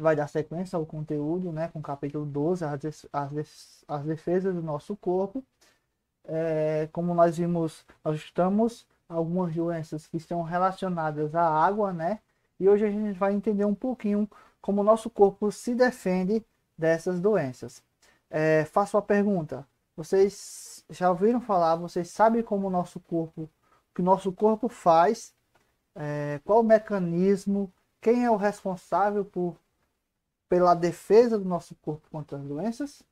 gente vai dar sequência ao conteúdo, né, com o capítulo 12, as defesas do nosso corpo. Como nós vimos, nós estamos algumas doenças que estão relacionadas à água, né? E hoje a gente vai entender um pouquinho como o nosso corpo se defende dessas doenças. Faço a pergunta: vocês já ouviram falar? Vocês sabem como o nosso corpo, o que o nosso corpo faz? Qual o mecanismo? Quem é o responsável pela defesa do nosso corpo contra as doenças?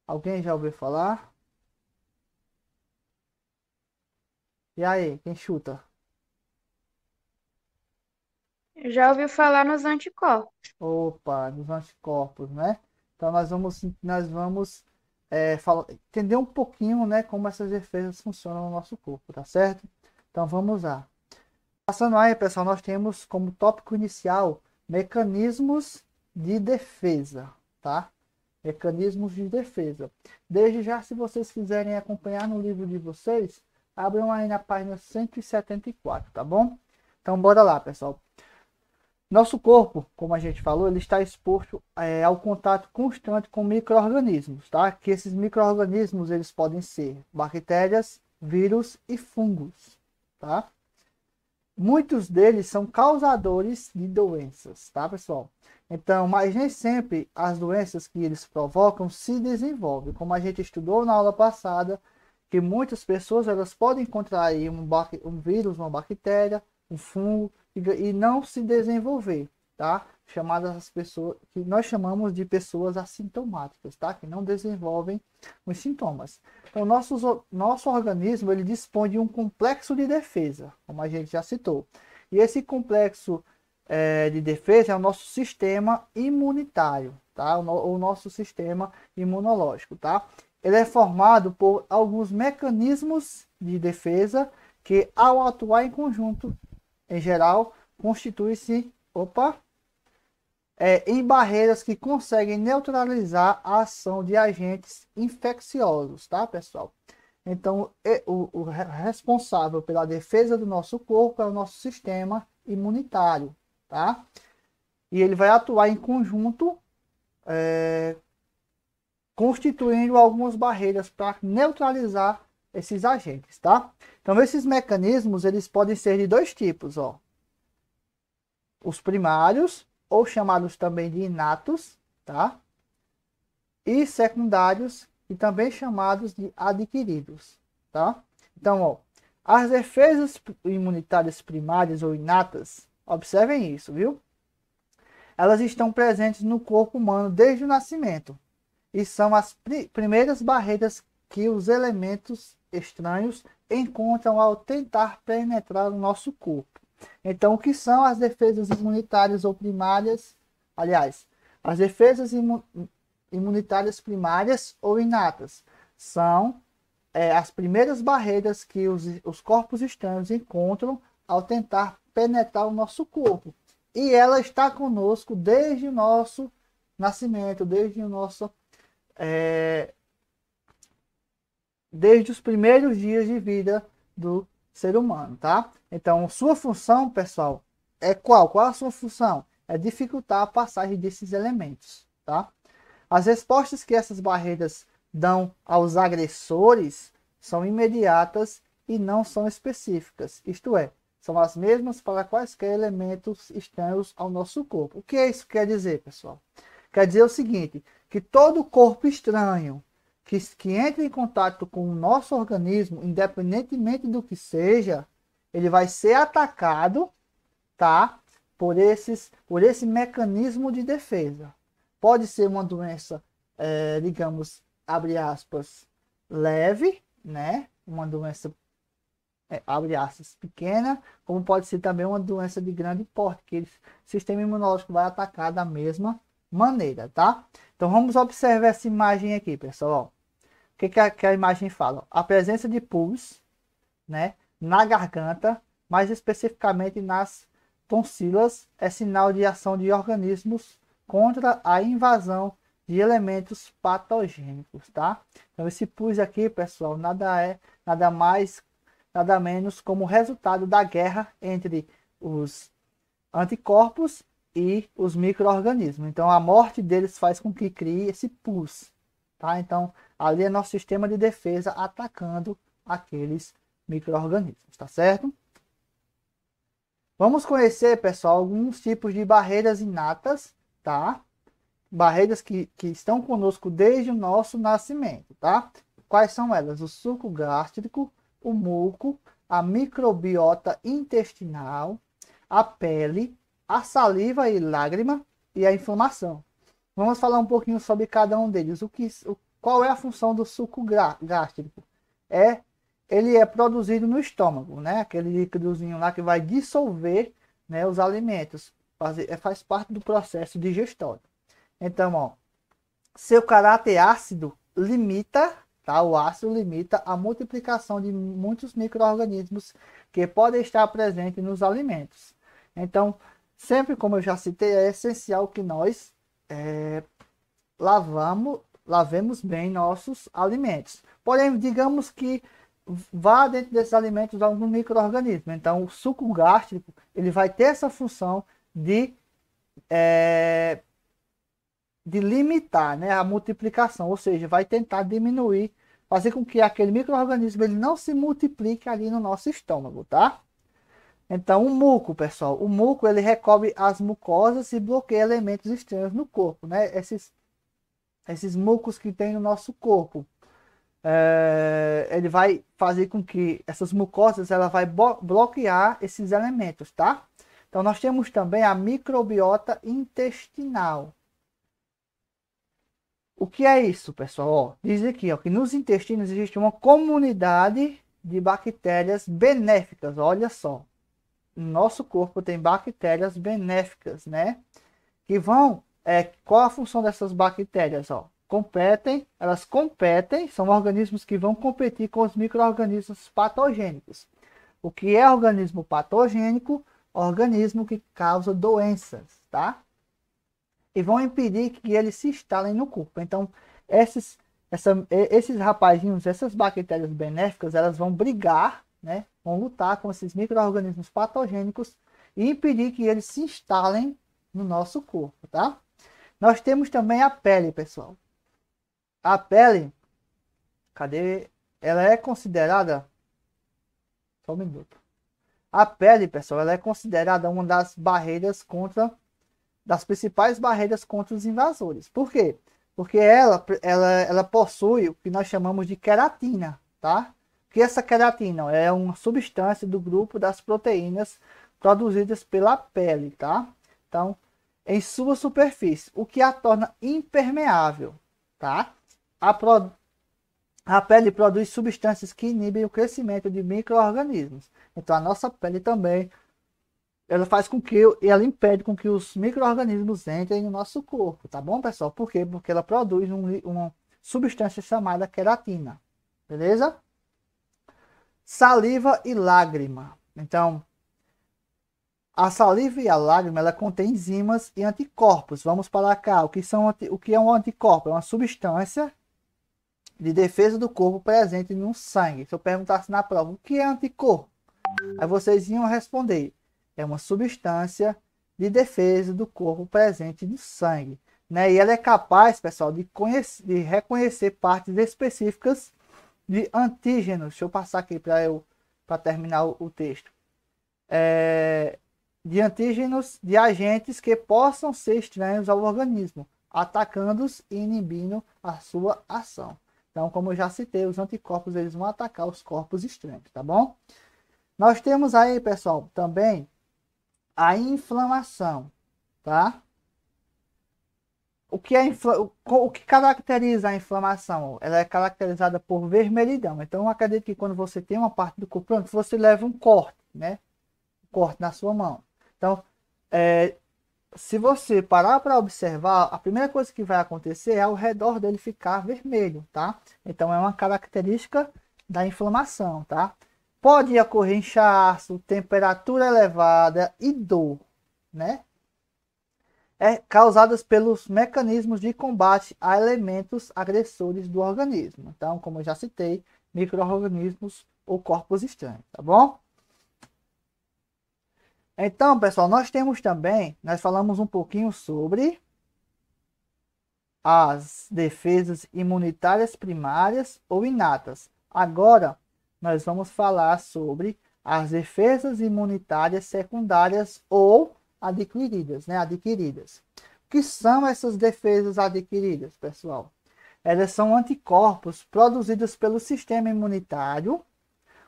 Alguém já ouviu falar? E aí, quem chuta? Já ouviu falar nos anticorpos? Opa, dos anticorpos, né? Então nós vamos entender um pouquinho, né, como essas defesas funcionam no nosso corpo, tá certo? Então vamos lá. Passando aí, pessoal, nós temos como tópico inicial mecanismos de defesa, tá? Mecanismos de defesa. Desde já, se vocês quiserem acompanhar no livro de vocês, abram aí na página 174, tá bom? Então bora lá, pessoal. Nosso corpo, como a gente falou, ele está exposto ao contato constante com micro-organismos, tá? Que esses micro-organismos eles podem ser bactérias, vírus e fungos, tá? Muitos deles são causadores de doenças, tá, pessoal? Então, mas nem sempre as doenças que eles provocam se desenvolvem, como a gente estudou na aula passada, que muitas pessoas elas podem contrair um vírus, uma bactéria, um fungo e não se desenvolver, tá? Chamadas as pessoas que nós chamamos de pessoas assintomáticas, tá? Que não desenvolvem os sintomas. Então, nosso organismo ele dispõe de um complexo de defesa, como a gente já citou. E esse complexo de defesa é o nosso sistema imunitário, tá? O nosso sistema imunológico, tá? Ele é formado por alguns mecanismos de defesa que, ao atuar em conjunto, em geral, constituem-se, em barreiras que conseguem neutralizar a ação de agentes infecciosos, tá, pessoal? Então, o responsável pela defesa do nosso corpo é o nosso sistema imunitário, tá? E ele vai atuar em conjunto, constituindo algumas barreiras para neutralizar esses agentes, tá? Então, esses mecanismos, eles podem ser de dois tipos, ó. Os primários, ou chamados também de inatos, tá? E secundários, e também chamados de adquiridos, tá? Então, ó, as defesas imunitárias primárias ou inatas, observem isso, viu? Elas estão presentes no corpo humano desde o nascimento e são as primeiras barreiras que os elementos estranhos encontram ao tentar penetrar o nosso corpo. Então, o que são as defesas imunitárias ou primárias? Aliás, as defesas imunitárias primárias ou inatas são as primeiras barreiras que os corpos estranhos encontram ao tentar penetrar o nosso corpo. E ela está conosco desde o nosso nascimento, desde os primeiros dias de vida do ser humano, tá? Então, sua função, pessoal, é qual? Qual a sua função? É dificultar a passagem desses elementos, tá? As respostas que essas barreiras dão aos agressores são imediatas e não são específicas, isto é, são as mesmas para quaisquer elementos estranhos ao nosso corpo. O que isso quer dizer, pessoal? Quer dizer o seguinte, que todo corpo estranho que entra em contato com o nosso organismo, independentemente do que seja, ele vai ser atacado, tá? Por esse mecanismo de defesa. Pode ser uma doença, digamos, abre aspas, leve, né? Uma doença, abre aspas, pequena, como pode ser também uma doença de grande porte, que o sistema imunológico vai atacar da mesma maneira, tá? Então vamos observar essa imagem aqui, pessoal. O que a imagem fala? A presença de pus, né, na garganta, mais especificamente nas tonsilas, é sinal de ação de organismos contra a invasão de elementos patogênicos, tá? Então esse pus aqui, pessoal, nada mais, nada menos como resultado da guerra entre os anticorpos e os micro-organismos. Então, a morte deles faz com que crie esse pus, tá? Então, ali é nosso sistema de defesa atacando aqueles micro-organismos, tá certo? Vamos conhecer, pessoal, alguns tipos de barreiras inatas, tá? Barreiras que estão conosco desde o nosso nascimento, tá? Quais são elas? O suco gástrico, o muco, a microbiota intestinal, a pele, a saliva e lágrima e a inflamação. Vamos falar um pouquinho sobre cada um deles. Qual é a função do suco gástrico? Ele é produzido no estômago, né? Aquele líquidozinho lá que vai dissolver, né, os alimentos. Faz parte do processo digestório. Então, ó, seu caráter ácido limita, tá? O ácido limita a multiplicação de muitos micro-organismos que podem estar presentes nos alimentos. Então, sempre, como eu já citei, é essencial que nós lavemos bem nossos alimentos. Porém, digamos que vá dentro desses alimentos algum micro-organismo. Então, o suco gástrico ele vai ter essa função de limitar, né, a multiplicação, ou seja, vai tentar diminuir, fazer com que aquele micro-organismo ele não se multiplique ali no nosso estômago, tá? Então, o muco, pessoal, o muco ele recobre as mucosas e bloqueia elementos estranhos no corpo, né? Esses mucos que tem no nosso corpo, ele vai fazer com que essas mucosas ela vai bloquear esses elementos, tá? Então, nós temos também a microbiota intestinal. O que é isso, pessoal? Ó, diz aqui, ó, que nos intestinos existe uma comunidade de bactérias benéficas. Olha só, no nosso corpo tem bactérias benéficas, né? Que vão, qual a função dessas bactérias? Ó, elas competem, são organismos que vão competir com os micro-organismos patogênicos. O que é organismo patogênico? Organismo que causa doenças, tá? E vão impedir que eles se instalem no corpo. Então, esses rapazinhos, essas bactérias benéficas, elas vão brigar, né? Vão lutar com esses micro-organismos patogênicos e impedir que eles se instalem no nosso corpo, tá? Nós temos também a pele, pessoal. A pele, cadê? Ela é considerada... Só um minuto. A pele, pessoal, ela é considerada uma das principais barreiras contra os invasores. Por quê? Porque ela possui o que nós chamamos de queratina, tá? Que essa queratina é uma substância do grupo das proteínas produzidas pela pele, tá? Então, em sua superfície, o que a torna impermeável, tá? A pele produz substâncias que inibem o crescimento de micro-organismos. Então, a nossa pele também ela faz com que ela impede com que os micro-organismos entrem no nosso corpo, tá bom, pessoal? Por quê? Porque ela produz uma substância chamada queratina, beleza? Saliva e lágrima. Então, a saliva e a lágrima ela contém enzimas e anticorpos. Vamos para cá. O que é um anticorpo? É uma substância de defesa do corpo presente no sangue. Se eu perguntasse na prova, o que é anticorpo? Aí vocês iam responder. É uma substância de defesa do corpo presente no sangue, né? E ela é capaz, pessoal, de reconhecer partes específicas de antígenos. Deixa eu passar aqui para terminar o texto. De antígenos de agentes que possam ser estranhos ao organismo, atacando-os e inibindo a sua ação. Então, como eu já citei, os anticorpos eles vão atacar os corpos estranhos, tá bom? Nós temos aí, pessoal, também a inflamação, tá? O que caracteriza a inflamação? Ela é caracterizada por vermelhidão. Então, eu acredito que quando você tem uma parte do corpo, pronto, você leva um corte, né? Um corte na sua mão. Então, se você parar para observar, a primeira coisa que vai acontecer é ao redor dele ficar vermelho, tá? Então, é uma característica da inflamação, tá? Pode ocorrer inchaço, temperatura elevada e dor, né? Causadas pelos mecanismos de combate a elementos agressores do organismo. Então, como eu já citei, micro-organismos ou corpos estranhos, tá bom? Então, pessoal, nós temos também, nós falamos um pouquinho sobre as defesas imunitárias primárias ou inatas. Agora, nós vamos falar sobre as defesas imunitárias secundárias ou adquiridas, né? Adquiridas. O que são essas defesas adquiridas, pessoal? Elas são anticorpos produzidos pelo sistema imunitário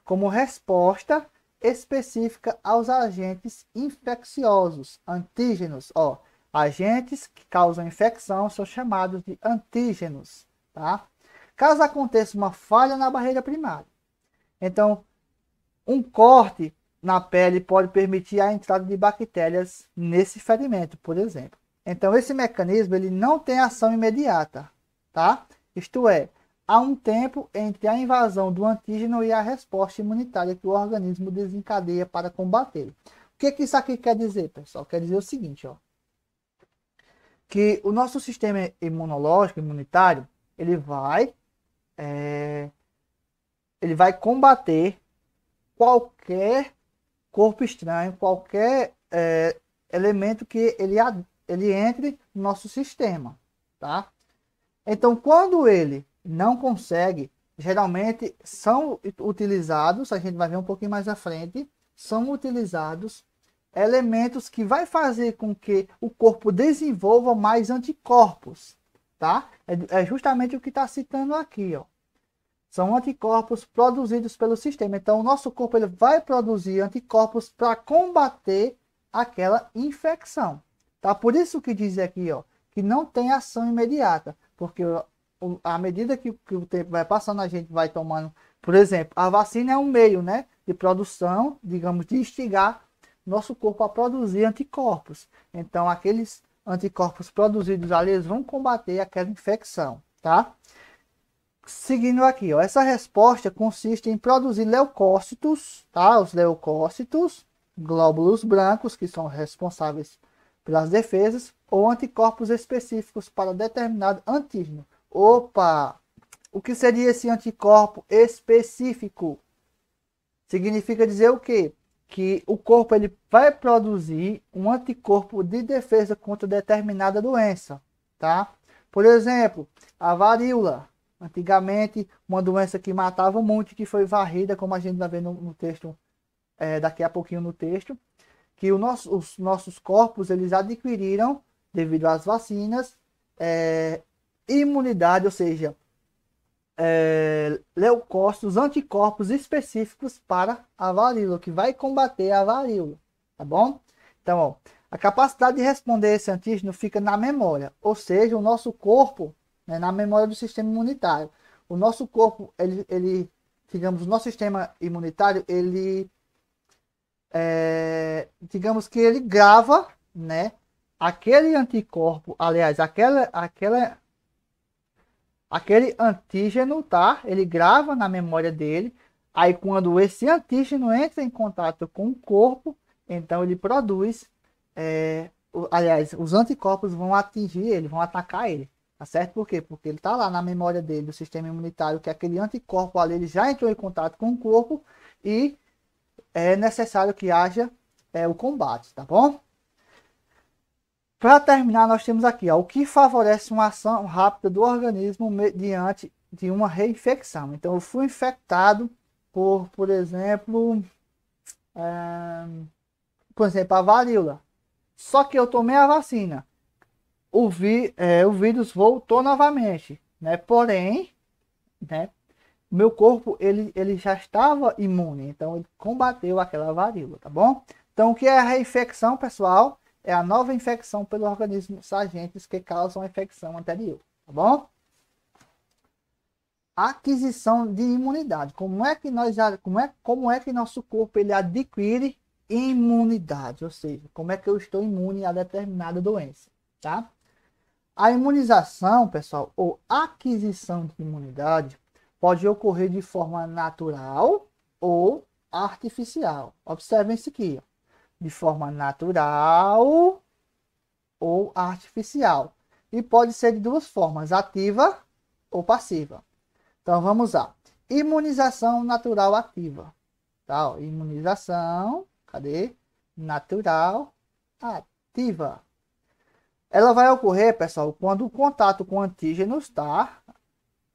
como resposta específica aos agentes infecciosos, antígenos. Ó, agentes que causam infecção são chamados de antígenos, tá? Caso aconteça uma falha na barreira primária, então um corte na pele pode permitir a entrada de bactérias nesse ferimento, por exemplo. Então esse mecanismo ele não tem ação imediata, tá? Isto é, há um tempo entre a invasão do antígeno e a resposta imunitária que o organismo desencadeia para combater. O que isso aqui quer dizer, pessoal? Quer dizer o seguinte, ó, que o nosso sistema imunológico, imunitário, ele vai combater qualquer corpo estranho, qualquer elemento que ele entre no nosso sistema, tá? Então, quando ele não consegue, geralmente são utilizados, a gente vai ver um pouquinho mais à frente, são utilizados elementos que vai fazer com que o corpo desenvolva mais anticorpos, tá? É justamente o que está citando aqui, ó. São anticorpos produzidos pelo sistema. Então, o nosso corpo ele vai produzir anticorpos para combater aquela infecção, tá? Por isso que diz aqui, ó, que não tem ação imediata, porque à medida que o tempo vai passando, a gente vai tomando, por exemplo, a vacina é um meio, né, de produção, digamos, de instigar nosso corpo a produzir anticorpos. Então, aqueles anticorpos produzidos ali, eles vão combater aquela infecção, tá? Seguindo aqui, ó, essa resposta consiste em produzir leucócitos, tá? Os leucócitos, glóbulos brancos, que são responsáveis pelas defesas, ou anticorpos específicos para determinado antígeno. Opa! O que seria esse anticorpo específico? Significa dizer o quê? Que o corpo ele vai produzir um anticorpo de defesa contra determinada doença, tá? Por exemplo, a varíola. Antigamente, uma doença que matava muito, que foi varrida, como a gente vai ver no texto, daqui a pouquinho no texto, que os nossos corpos eles adquiriram, devido às vacinas, imunidade, ou seja, leucócitos, anticorpos específicos para a varíola, que vai combater a varíola, tá bom? Então, ó, a capacidade de responder a esse antígeno fica na memória, ou seja, o nosso corpo, né, na memória do sistema imunitário. O nosso corpo, digamos, o nosso sistema imunitário, digamos que ele grava, né, aquele anticorpo, aliás, aquele antígeno, tá? Ele grava na memória dele. Aí, quando esse antígeno entra em contato com o corpo, então ele produz, aliás, os anticorpos vão atingir ele, vão atacar ele. Tá certo? Por quê? Porque ele tá lá na memória dele, do sistema imunitário, que aquele anticorpo ali, ele já entrou em contato com o corpo e é necessário que haja o combate, tá bom? Para terminar, nós temos aqui, ó, o que favorece uma ação rápida do organismo diante de uma reinfecção. Então, eu fui infectado por exemplo, a varíola. Só que eu tomei a vacina. O vírus voltou novamente, né? Porém, né, meu corpo ele já estava imune, então ele combateu aquela varíola, tá bom? Então, o que é a reinfecção, pessoal? É a nova infecção pelo organismo agentes que causam a infecção anterior, tá bom? Aquisição de imunidade. Como é que nosso corpo ele adquire imunidade? Ou seja, como é que eu estou imune a determinada doença, tá? A imunização, pessoal, ou aquisição de imunidade pode ocorrer de forma natural ou artificial. Observem isso aqui, ó. De forma natural ou artificial. E pode ser de duas formas, ativa ou passiva. Então vamos lá. Imunização natural ativa. Tá, ó, imunização, cadê? natural ativa. Ela vai ocorrer, pessoal, quando o contato com antígenos, tá?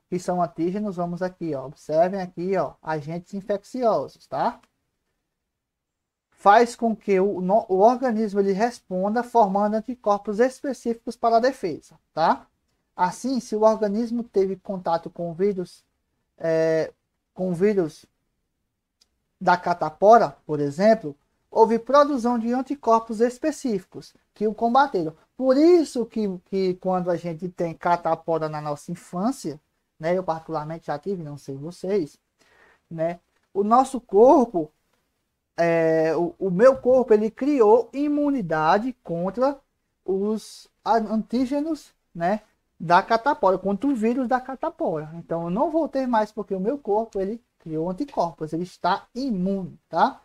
Que são antígenos, vamos aqui, ó. Observem aqui, ó, agentes infecciosos, tá? Faz com que o organismo ele responda formando anticorpos específicos para a defesa, tá? Assim, se o organismo teve contato com o vírus da catapora, por exemplo, houve produção de anticorpos específicos que o combateram. Por isso que quando a gente tem catapora na nossa infância, né, eu particularmente já tive, não sei vocês, né, o nosso corpo, o meu corpo, ele criou imunidade contra os antígenos, né, da catapora, contra o vírus da catapora. Então eu não vou ter mais porque o meu corpo, ele criou anticorpos, ele está imune, tá?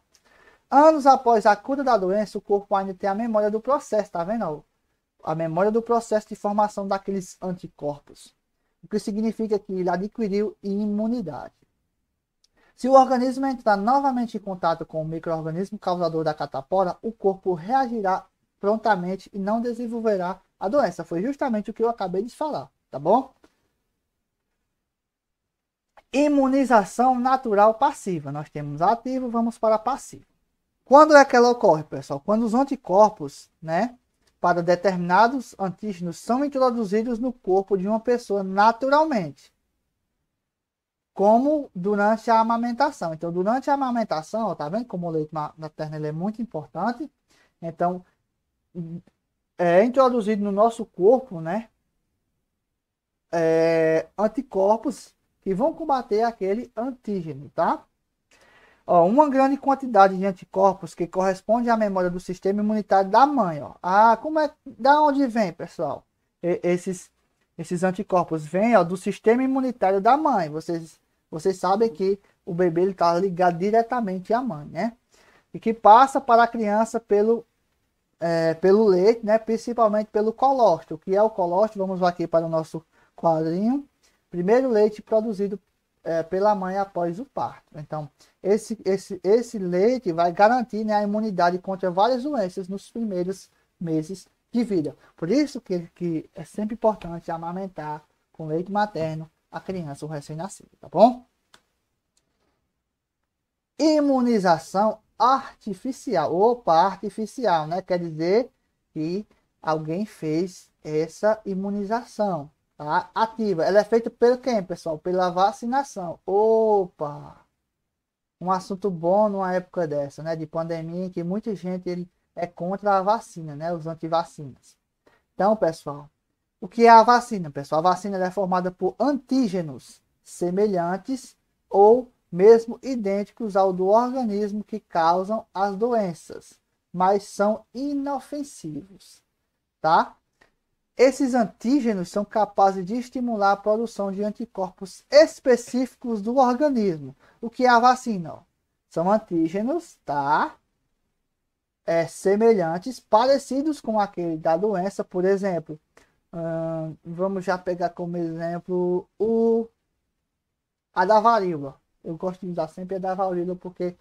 Anos após a cura da doença, o corpo ainda tem a memória do processo, tá vendo? A memória do processo de formação daqueles anticorpos. O que significa que ele adquiriu imunidade. Se o organismo entrar novamente em contato com o micro-organismo causador da catapora, o corpo reagirá prontamente e não desenvolverá a doença. Foi justamente o que eu acabei de falar, tá bom? Imunização natural passiva. Nós temos ativo, vamos para passivo. Quando é que ela ocorre, pessoal? Quando os anticorpos, né, para determinados antígenos são introduzidos no corpo de uma pessoa naturalmente, como durante a amamentação. Então, durante a amamentação, ó, tá vendo como o leite materno ele é muito importante? Então, é introduzido no nosso corpo, né, anticorpos que vão combater aquele antígeno, tá? Ó, uma grande quantidade de anticorpos que corresponde à memória do sistema imunitário da mãe. Ó. Ah, da onde vem, pessoal? Esses anticorpos vêm, ó, do sistema imunitário da mãe. Vocês sabem que o bebê está ligado diretamente à mãe, né? E que passa para a criança pelo leite, né? Principalmente pelo colostro. O que é o colostro? Vamos aqui para o nosso quadrinho. Primeiro leite produzido pela mãe após o parto. Então, esse leite vai garantir, né, a imunidade contra várias doenças nos primeiros meses de vida. Por isso que é sempre importante amamentar com leite materno a criança, o recém-nascido, tá bom? Imunização artificial. Opa, artificial, né? Quer dizer que alguém fez essa imunização. Tá? Ativa. Ela é feita pelo quem, pessoal? Pela vacinação. Opa! Um assunto bom numa época dessa, né? De pandemia, em que muita gente é contra a vacina, né? Os antivacinas. Então, pessoal, o que é a vacina, pessoal? A vacina é formada por antígenos semelhantes ou mesmo idênticos ao do organismo que causam as doenças, mas são inofensivos, tá? Esses antígenos são capazes de estimular a produção de anticorpos específicos do organismo. O que é a vacina? Ó? São antígenos, tá? Semelhantes, parecidos com aquele da doença, por exemplo. Vamos já pegar como exemplo a da varíola. Eu gosto de usar sempre a da varíola porque,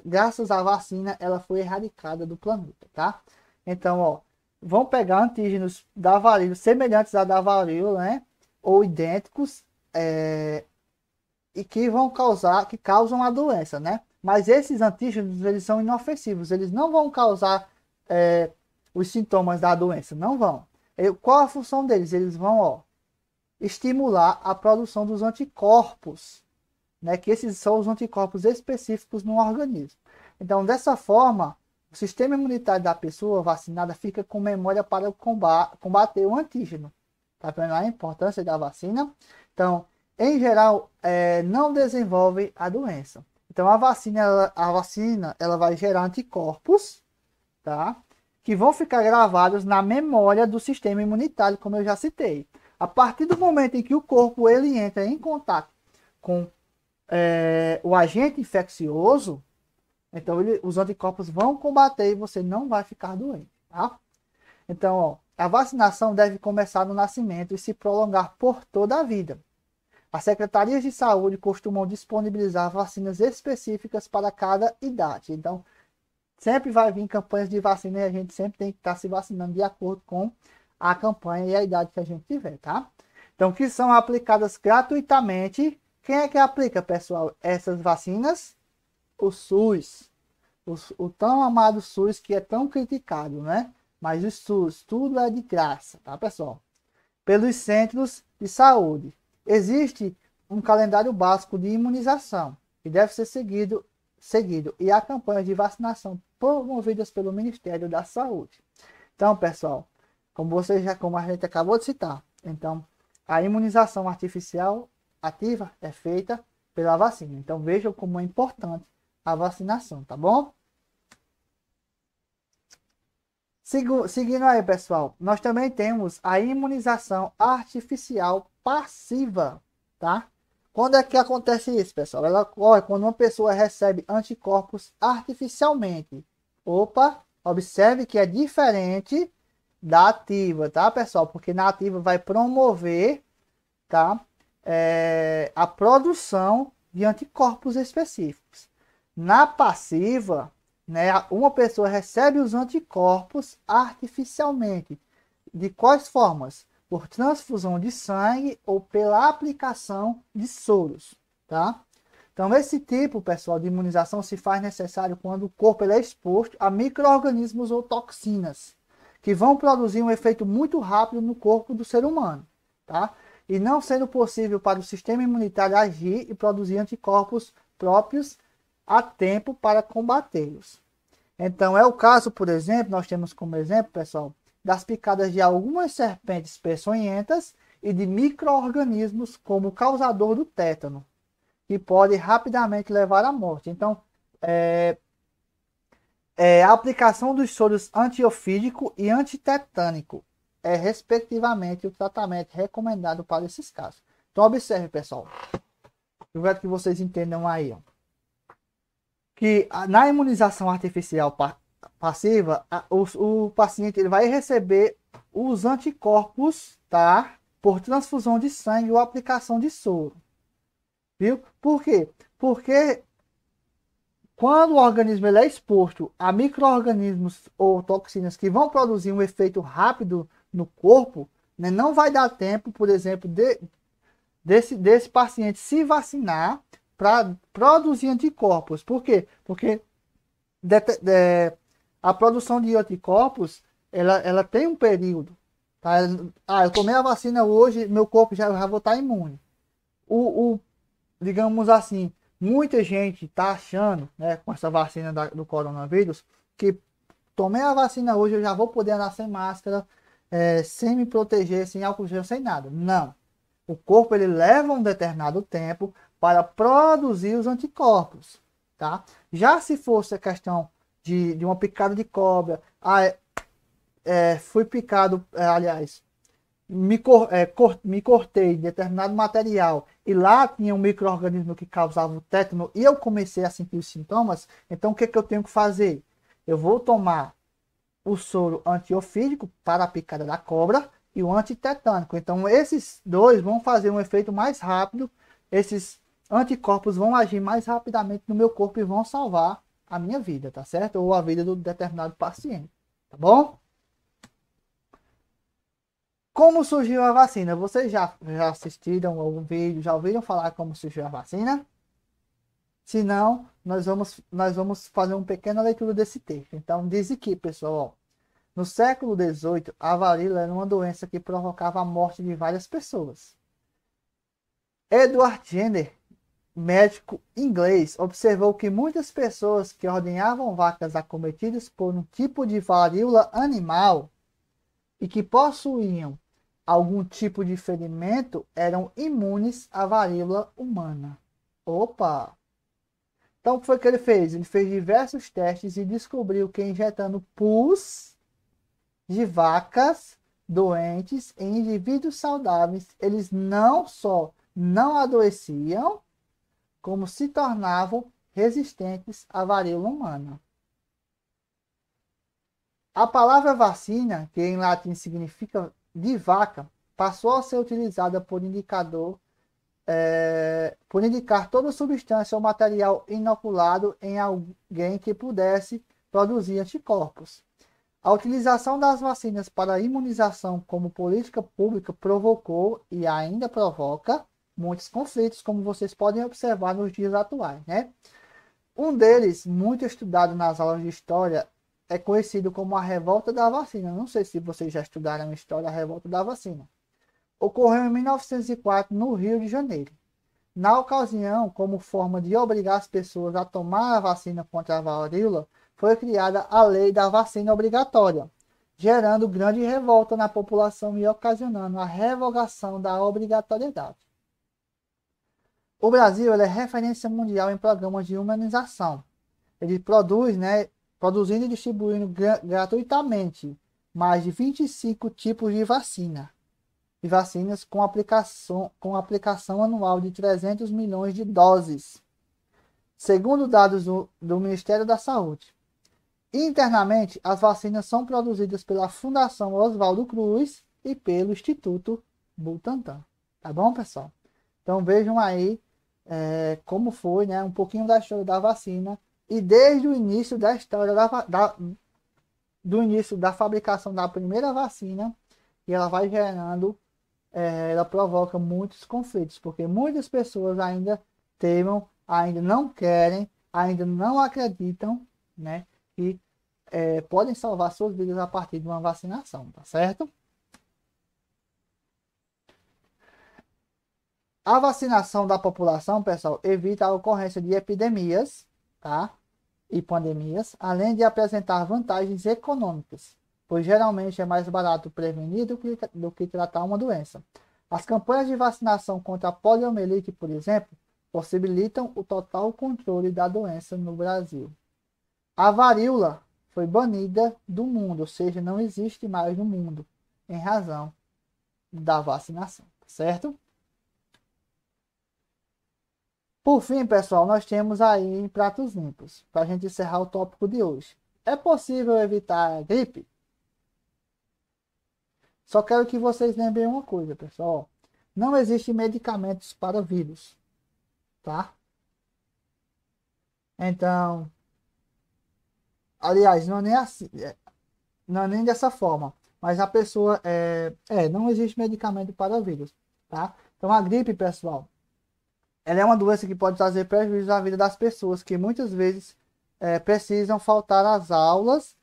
graças à vacina, ela foi erradicada do planeta, tá? Então, ó, vão pegar antígenos da varíola, semelhantes à da varíola, né? Ou idênticos, e que causam a doença, né? Mas esses antígenos, eles são inofensivos, eles não vão causar os sintomas da doença, não vão. Qual a função deles? Eles vão, ó, estimular a produção dos anticorpos, né? Que esses são os anticorpos específicos no organismo. Então, dessa forma, o sistema imunitário da pessoa vacinada fica com memória para combater o antígeno. Tá vendo a importância da vacina? Então, em geral, não desenvolve a doença. Então, a vacina ela vai gerar anticorpos, tá? Que vão ficar gravados na memória do sistema imunitário, como eu já citei. A partir do momento em que o corpo ele entra em contato com o agente infeccioso, então os anticorpos vão combater e você não vai ficar doente, tá? Então, ó, a vacinação deve começar no nascimento e se prolongar por toda a vida. As secretarias de saúde costumam disponibilizar vacinas específicas para cada idade. Então, sempre vai vir campanhas de vacina e a gente sempre tem que estar se vacinando de acordo com a campanha e a idade que a gente tiver, tá? Então, que são aplicadas gratuitamente. Quem é que aplica, pessoal, essas vacinas? O SUS. O tão amado SUS que é tão criticado, né? Mas o SUS, tudo é de graça, tá, pessoal? Pelos centros de saúde. Existe um calendário básico de imunização que deve ser seguido e há campanhas de vacinação promovidas pelo Ministério da Saúde. Então, pessoal, como a gente acabou de citar, então a imunização artificial ativa é feita pela vacina. Então vejam como é importante a vacinação, tá bom? Seguindo aí, pessoal, nós também temos a imunização artificial passiva, tá? Quando é que acontece isso, pessoal? Ela ocorre quando uma pessoa recebe anticorpos artificialmente. Opa, observe que é diferente da ativa, tá, pessoal? Porque na ativa vai promover, tá, a produção de anticorpos específicos. Na passiva, né, uma pessoa recebe os anticorpos artificialmente. De quais formas? Por transfusão de sangue ou pela aplicação de soros, tá? Então, esse tipo, pessoal, de imunização se faz necessário quando o corpo é exposto a micro-organismos ou toxinas, que vão produzir um efeito muito rápido no corpo do ser humano, tá? E não sendo possível para o sistema imunitário agir e produzir anticorpos próprios a tempo para combatê-los. Então, é o caso, por exemplo, nós temos como exemplo, pessoal, das picadas de algumas serpentes peçonhentas e de micro-organismos como causador do tétano, que pode rapidamente levar à morte. Então, a aplicação dos soros antiofídico e antitetânico é, respectivamente, o tratamento recomendado para esses casos. Então, observe, pessoal. Eu quero que vocês entendam aí, ó, que na imunização artificial passiva, o paciente ele vai receber os anticorpos, tá? Por transfusão de sangue ou aplicação de soro. Viu? Por quê? Porque quando o organismo ele é exposto a micro-organismos ou toxinas que vão produzir um efeito rápido no corpo, né, não vai dar tempo, por exemplo, desse paciente se vacinar para produzir anticorpos. Por quê? Porque a produção de anticorpos ela tem um período. Tá? Eu tomei a vacina hoje, meu corpo já vou estar imune. Digamos assim, muita gente está achando, né, com essa vacina do coronavírus, que tomei a vacina hoje, eu já vou poder andar sem máscara, sem me proteger, sem álcool gel, sem nada. Não. O corpo ele leva um determinado tempo para produzir os anticorpos, tá? Já se fosse a questão de uma picada de cobra, fui picado, aliás, me cortei de determinado material e lá tinha um micro-organismo que causava o tétano e eu comecei a sentir os sintomas, então o que eu tenho que fazer? Eu vou tomar o soro antiofídico para a picada da cobra e o antitetânico. Então esses dois vão fazer um efeito mais rápido, esses anticorpos vão agir mais rapidamente no meu corpo e vão salvar a minha vida, tá certo? Ou a vida do determinado paciente, tá bom? Como surgiu a vacina? Vocês já assistiram algum vídeo, já ouviram falar como surgiu a vacina? Se não, nós vamos fazer uma pequena leitura desse texto. Então, diz aqui, pessoal, ó, no século XVIII, a varíola era uma doença que provocava a morte de várias pessoas. Edward Jenner, médico inglês, observou que muitas pessoas que ordenhavam vacas acometidas por um tipo de varíola animal e que possuíam algum tipo de ferimento eram imunes à varíola humana. Opa! Então, o que foi que ele fez? Ele fez diversos testes e descobriu que injetando pus de vacas doentes em indivíduos saudáveis, eles não só não adoeciam, como se tornavam resistentes à varíola humana. A palavra vacina, que em latim significa de vaca, passou a ser utilizada por indicar toda substância ou material inoculado em alguém que pudesse produzir anticorpos. A utilização das vacinas para a imunização como política pública provocou e ainda provoca muitos conflitos, como vocês podem observar nos dias atuais, né? Um deles, muito estudado nas aulas de história, é conhecido como a Revolta da Vacina. Não sei se vocês já estudaram a história da Revolta da Vacina. Ocorreu em 1904, no Rio de Janeiro. Na ocasião, como forma de obrigar as pessoas a tomar a vacina contra a varíola, foi criada a Lei da Vacina Obrigatória, gerando grande revolta na população e ocasionando a revogação da obrigatoriedade. O Brasil é referência mundial em programas de humanização. Ele produz, produzindo e distribuindo gratuitamente mais de 25 tipos de vacina. E vacinas com aplicação anual de 300 milhões de doses, segundo dados do Ministério da Saúde. Internamente, as vacinas são produzidas pela Fundação Oswaldo Cruz e pelo Instituto Butantan. Tá bom, pessoal? Então vejam aí como foi, né, um pouquinho da história da vacina e desde o início da história do início da fabricação da primeira vacina, e ela vai gerando, ela provoca muitos conflitos, porque muitas pessoas ainda temem, ainda não querem, ainda não acreditam, né, que podem salvar suas vidas a partir de uma vacinação, tá certo? A vacinação da população, pessoal, evita a ocorrência de epidemias, tá? E pandemias, além de apresentar vantagens econômicas, pois geralmente é mais barato prevenir do que tratar uma doença. As campanhas de vacinação contra a poliomielite, por exemplo, possibilitam o total controle da doença no Brasil. A varíola foi banida do mundo, ou seja, não existe mais no mundo, em razão da vacinação, certo? Por fim, pessoal, nós temos aí em pratos limpos, para a gente encerrar o tópico de hoje. É possível evitar a gripe? Só quero que vocês lembrem uma coisa, pessoal. Não existe medicamentos para vírus, tá? Então, aliás, não é nem assim, não é nem dessa forma, mas a pessoa não existe medicamento para vírus, tá? Então, a gripe, pessoal, ela é uma doença que pode trazer prejuízo à vida das pessoas, que muitas vezes precisam faltar às aulas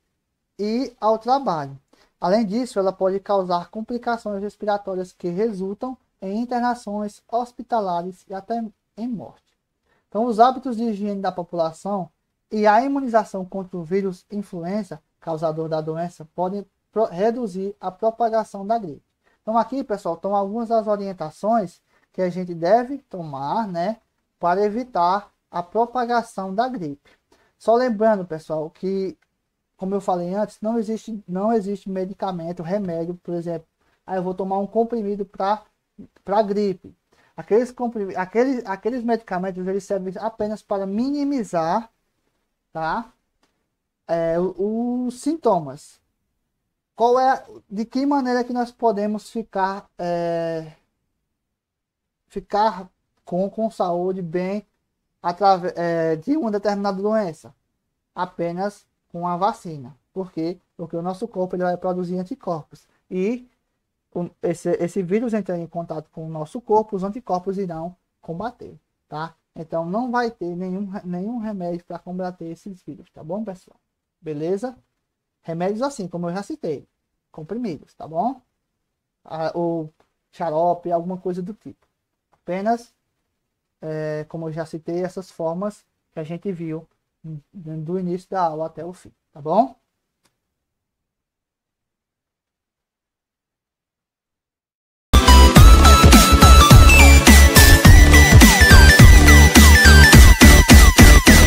e ao trabalho. Além disso, ela pode causar complicações respiratórias que resultam em internações hospitalares e até em morte. Então, os hábitos de higiene da população e a imunização contra o vírus influenza, causador da doença, podem reduzir a propagação da gripe. Então, aqui, pessoal, estão algumas das orientações que a gente deve tomar, né, para evitar a propagação da gripe. Só lembrando, pessoal, que, como eu falei antes, não existe medicamento, remédio, por exemplo, eu vou tomar um comprimido para gripe. Aqueles medicamentos, eles servem apenas para minimizar, tá, os sintomas. De que maneira que nós podemos ficar com saúde bem através de uma determinada doença? Apenas com a vacina. Por quê? Porque o nosso corpo ele vai produzir anticorpos. E esse vírus entrando em contato com o nosso corpo, os anticorpos irão combater, tá? Então não vai ter nenhum remédio para combater esses vírus, tá bom, pessoal? Beleza? Remédios assim, como eu já citei, comprimidos, tá bom? Ou xarope, alguma coisa do tipo. Apenas, como eu já citei, essas formas que a gente viu do início da aula até o fim, tá bom?